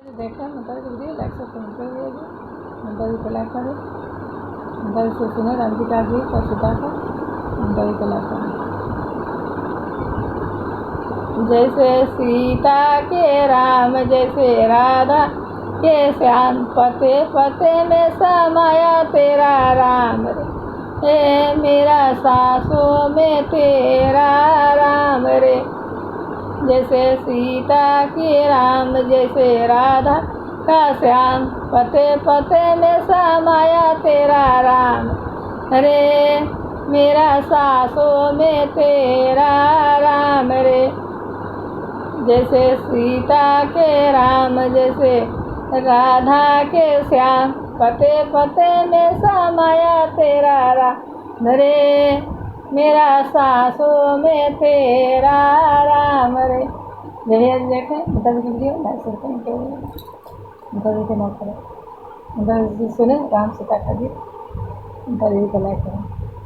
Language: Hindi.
देखा मतलब की वीडियो लाइक सब्सक्राइब कर दीजिए, मतलब को लाइक करें, मतलब से सुने राम जी का गीत और सीता का मतलब को लाइक करें। जैसे सीता के राम जैसे राधा के श्याम, पते पते में समाया तेरा राम रे, हे मेरा सासों में तेरा राम रे। जैसे सीता की राम जैसे राधा का श्याम, पते पते में समाया तेरा राम रे, मेरा सासों में तेरा राम रे। जैसे सीता के राम जैसे राधा के श्याम, पते पते में समाया तेरा राम रे, मेरा सासों में तेरा राम रे। जब देखें मतलब की वीडियो लाइक सब्सक्राइब करें, मतलब को लाइक करें, मतलब सुने राम सीता का गीत, मतलब को लाइक करें।